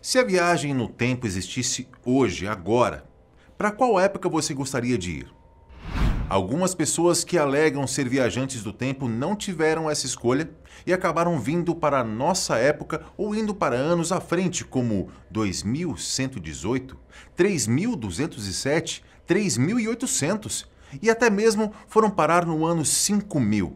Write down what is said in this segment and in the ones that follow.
Se a viagem no tempo existisse hoje, agora, para qual época você gostaria de ir? Algumas pessoas que alegam ser viajantes do tempo não tiveram essa escolha e acabaram vindo para a nossa época ou indo para anos à frente, como 2118, 3207, 3800 e até mesmo foram parar no ano 5000.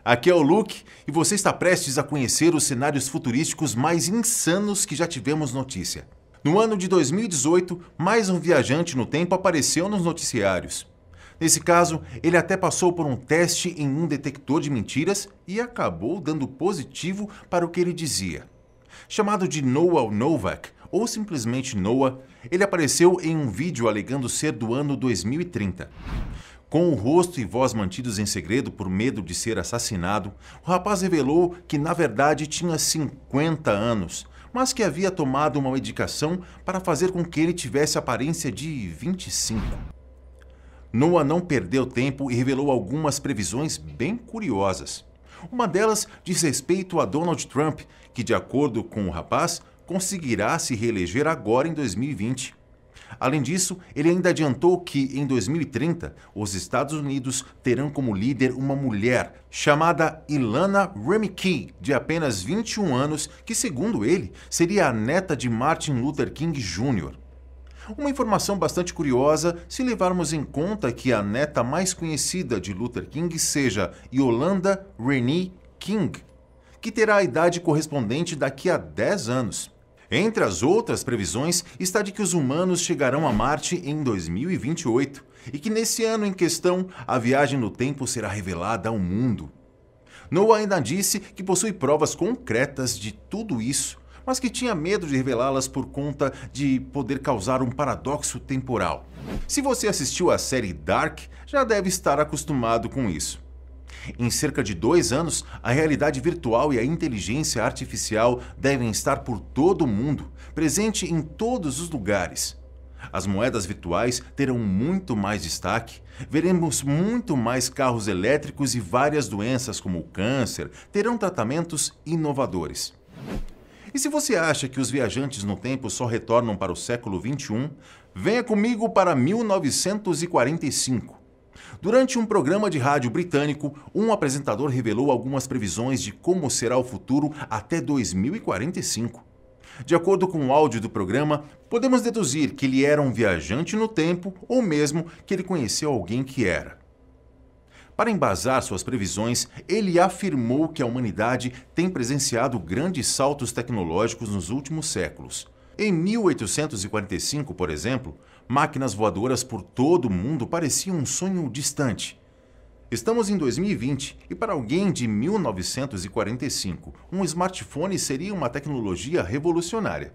Aqui é o Luke e você está prestes a conhecer os cenários futurísticos mais insanos que já tivemos notícia. No ano de 2018, mais um viajante no tempo apareceu nos noticiários. Nesse caso, ele até passou por um teste em um detector de mentiras e acabou dando positivo para o que ele dizia. Chamado de Noah Novak, ou simplesmente Noah, ele apareceu em um vídeo alegando ser do ano 2030. Com o rosto e voz mantidos em segredo por medo de ser assassinado, o rapaz revelou que na verdade tinha 50 anos, mas que havia tomado uma medicação para fazer com que ele tivesse aparência de 25. Noah não perdeu tempo e revelou algumas previsões bem curiosas. Uma delas diz respeito a Donald Trump, que, de acordo com o rapaz, conseguirá se reeleger agora em 2020. Além disso, ele ainda adiantou que, em 2030, os Estados Unidos terão como líder uma mulher chamada Ilana Remke, de apenas 21 anos, que, segundo ele, seria a neta de Martin Luther King Jr. Uma informação bastante curiosa se levarmos em conta que a neta mais conhecida de Luther King seja Yolanda Renee King, que terá a idade correspondente daqui a 10 anos. Entre as outras previsões está de que os humanos chegarão a Marte em 2028 e que nesse ano em questão a viagem no tempo será revelada ao mundo. Noah ainda disse que possui provas concretas de tudo isso, mas que tinha medo de revelá-las por conta de poder causar um paradoxo temporal. Se você assistiu à série Dark, já deve estar acostumado com isso. Em cerca de 2 anos, a realidade virtual e a inteligência artificial devem estar por todo o mundo, presente em todos os lugares. As moedas virtuais terão muito mais destaque, veremos muito mais carros elétricos e várias doenças como o câncer terão tratamentos inovadores. E se você acha que os viajantes no tempo só retornam para o século XXI, venha comigo para 1945. Durante um programa de rádio britânico, um apresentador revelou algumas previsões de como será o futuro até 2045. De acordo com o áudio do programa, podemos deduzir que ele era um viajante no tempo ou mesmo que ele conheceu alguém que era. Para embasar suas previsões, ele afirmou que a humanidade tem presenciado grandes saltos tecnológicos nos últimos séculos. Em 1845, por exemplo, máquinas voadoras por todo o mundo pareciam um sonho distante. Estamos em 2020 e para alguém de 1945, um smartphone seria uma tecnologia revolucionária.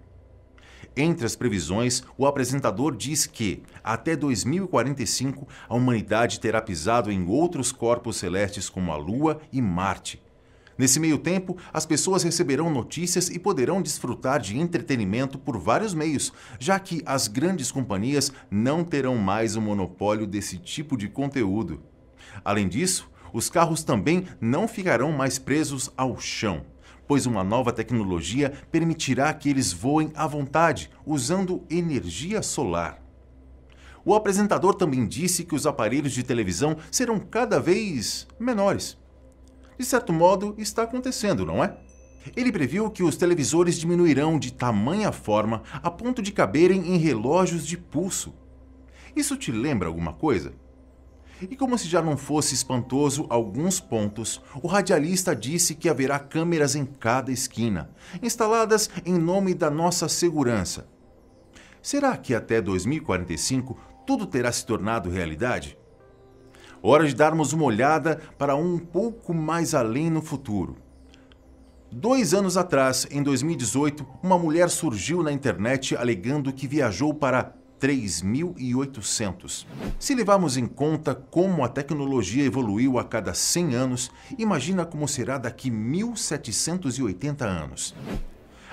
Entre as previsões, o apresentador diz que, até 2045, a humanidade terá pisado em outros corpos celestes como a Lua e Marte. Nesse meio tempo, as pessoas receberão notícias e poderão desfrutar de entretenimento por vários meios, já que as grandes companhias não terão mais o monopólio desse tipo de conteúdo. Além disso, os carros também não ficarão mais presos ao chão, pois uma nova tecnologia permitirá que eles voem à vontade, usando energia solar. O apresentador também disse que os aparelhos de televisão serão cada vez menores. De certo modo, está acontecendo, não é? Ele previu que os televisores diminuirão de tamanha forma a ponto de caberem em relógios de pulso. Isso te lembra alguma coisa? E como se já não fosse espantoso alguns pontos, o radialista disse que haverá câmeras em cada esquina, instaladas em nome da nossa segurança. Será que até 2045 tudo terá se tornado realidade? Hora de darmos uma olhada para um pouco mais além no futuro. 2 anos atrás, em 2018, uma mulher surgiu na internet alegando que viajou para 3800. Se levarmos em conta como a tecnologia evoluiu a cada 100 anos, imagina como será daqui 1780 anos.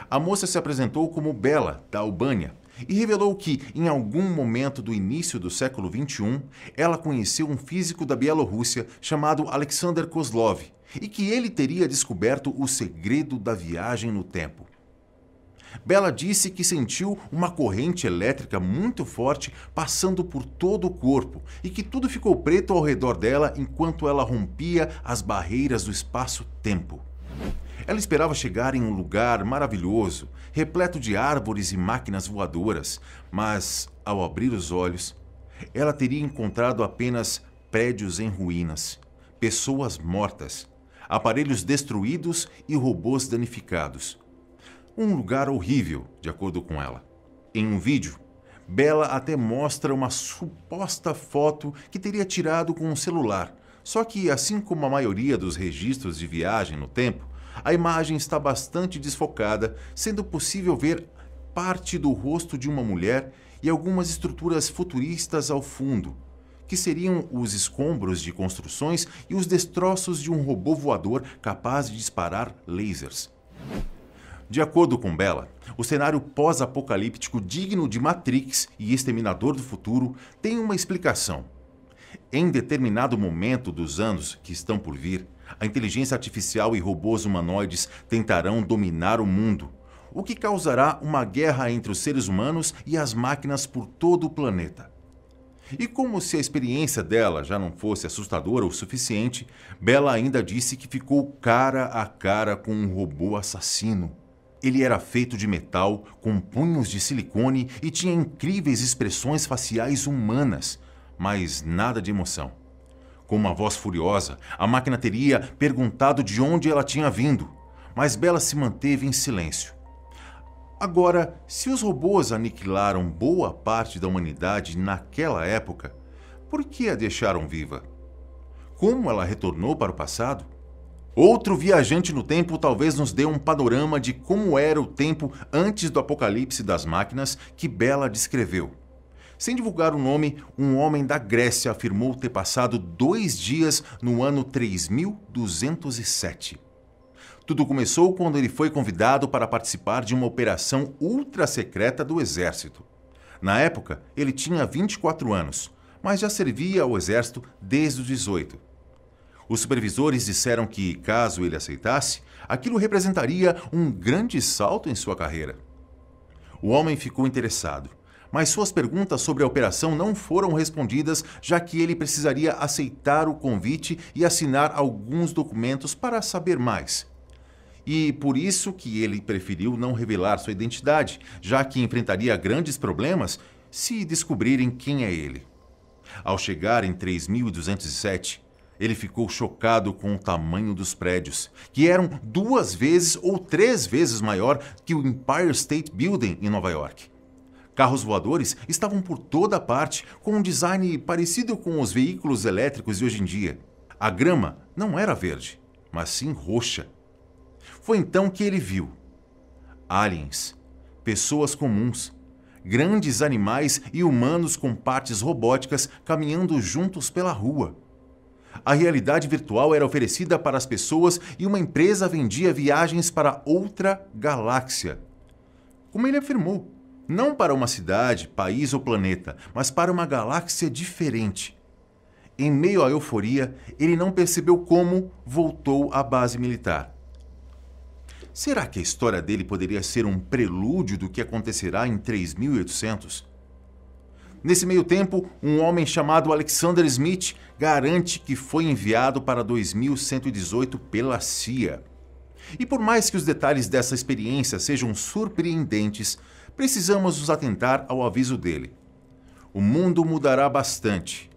A moça se apresentou como Bela, da Albânia, e revelou que, em algum momento do início do século XXI, ela conheceu um físico da Bielorrússia chamado Alexander Kozlov, e que ele teria descoberto o segredo da viagem no tempo. Bella disse que sentiu uma corrente elétrica muito forte passando por todo o corpo e que tudo ficou preto ao redor dela enquanto ela rompia as barreiras do espaço-tempo. Ela esperava chegar em um lugar maravilhoso, repleto de árvores e máquinas voadoras, mas, ao abrir os olhos, ela teria encontrado apenas prédios em ruínas, pessoas mortas, aparelhos destruídos e robôs danificados. Um lugar horrível, de acordo com ela. Em um vídeo, Bella até mostra uma suposta foto que teria tirado com um celular, só que, assim como a maioria dos registros de viagem no tempo, a imagem está bastante desfocada, sendo possível ver parte do rosto de uma mulher e algumas estruturas futuristas ao fundo, que seriam os escombros de construções e os destroços de um robô voador capaz de disparar lasers. De acordo com Bella, o cenário pós-apocalíptico digno de Matrix e Exterminador do Futuro tem uma explicação. Em determinado momento dos anos que estão por vir, a inteligência artificial e robôs humanoides tentarão dominar o mundo, o que causará uma guerra entre os seres humanos e as máquinas por todo o planeta. E como se a experiência dela já não fosse assustadora o suficiente, Bella ainda disse que ficou cara a cara com um robô assassino. Ele era feito de metal, com punhos de silicone e tinha incríveis expressões faciais humanas, mas nada de emoção. Com uma voz furiosa, a máquina teria perguntado de onde ela tinha vindo, mas Bella se manteve em silêncio. Agora, se os robôs aniquilaram boa parte da humanidade naquela época, por que a deixaram viva? Como ela retornou para o passado? Outro viajante no tempo talvez nos dê um panorama de como era o tempo antes do apocalipse das máquinas que Bella descreveu. Sem divulgar o nome, um homem da Grécia afirmou ter passado 2 dias no ano 3207. Tudo começou quando ele foi convidado para participar de uma operação ultra-secreta do exército. Na época, ele tinha 24 anos, mas já servia ao exército desde os 18. Os supervisores disseram que, caso ele aceitasse, aquilo representaria um grande salto em sua carreira. O homem ficou interessado, mas suas perguntas sobre a operação não foram respondidas, já que ele precisaria aceitar o convite e assinar alguns documentos para saber mais. E por isso que ele preferiu não revelar sua identidade, já que enfrentaria grandes problemas se descobrirem quem é ele. Ao chegar em 3207, ele ficou chocado com o tamanho dos prédios, que eram 2 vezes ou 3 vezes maior que o Empire State Building em Nova York. Carros voadores estavam por toda parte, com um design parecido com os veículos elétricos de hoje em dia. A grama não era verde, mas sim roxa. Foi então que ele viu aliens, pessoas comuns, grandes animais e humanos com partes robóticas caminhando juntos pela rua. A realidade virtual era oferecida para as pessoas e uma empresa vendia viagens para outra galáxia. Como ele afirmou, não para uma cidade, país ou planeta, mas para uma galáxia diferente. Em meio à euforia, ele não percebeu como voltou à base militar. Será que a história dele poderia ser um prelúdio do que acontecerá em 3800? Nesse meio tempo, um homem chamado Alexander Smith garante que foi enviado para 2118 pela CIA. E por mais que os detalhes dessa experiência sejam surpreendentes, precisamos nos atentar ao aviso dele. O mundo mudará bastante.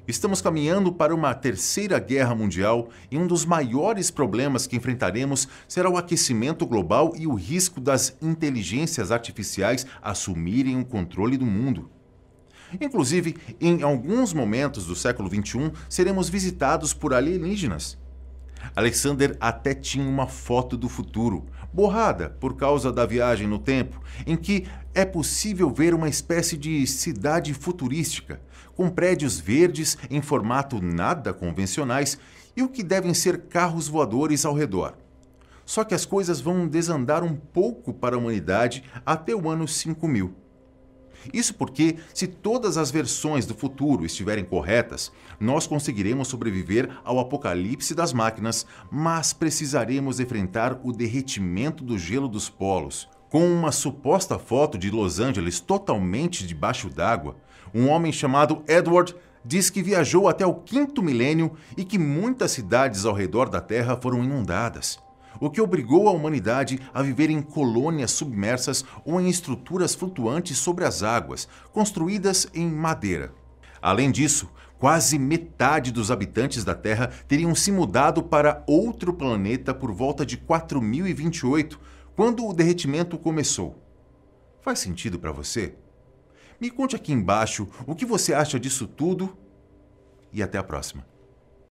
Estamos caminhando para uma terceira guerra mundial e um dos maiores problemas que enfrentaremos será o aquecimento global e o risco das inteligências artificiais assumirem o controle do mundo. Inclusive, em alguns momentos do século XXI, seremos visitados por alienígenas. Alexander até tinha uma foto do futuro, borrada por causa da viagem no tempo, em que é possível ver uma espécie de cidade futurística, com prédios verdes em formato nada convencionais e o que devem ser carros voadores ao redor. Só que as coisas vão desandar um pouco para a humanidade até o ano 5000. Isso porque, se todas as versões do futuro estiverem corretas, nós conseguiremos sobreviver ao apocalipse das máquinas, mas precisaremos enfrentar o derretimento do gelo dos polos, Com uma suposta foto de Los Angeles totalmente debaixo d'água, um homem chamado Edward diz que viajou até o 5º milênio e que muitas cidades ao redor da Terra foram inundadas, o que obrigou a humanidade a viver em colônias submersas ou em estruturas flutuantes sobre as águas, construídas em madeira. Além disso, quase metade dos habitantes da Terra teriam se mudado para outro planeta por volta de 4028, quando o derretimento começou. Faz sentido para você? Me conte aqui embaixo o que você acha disso tudo e até a próxima.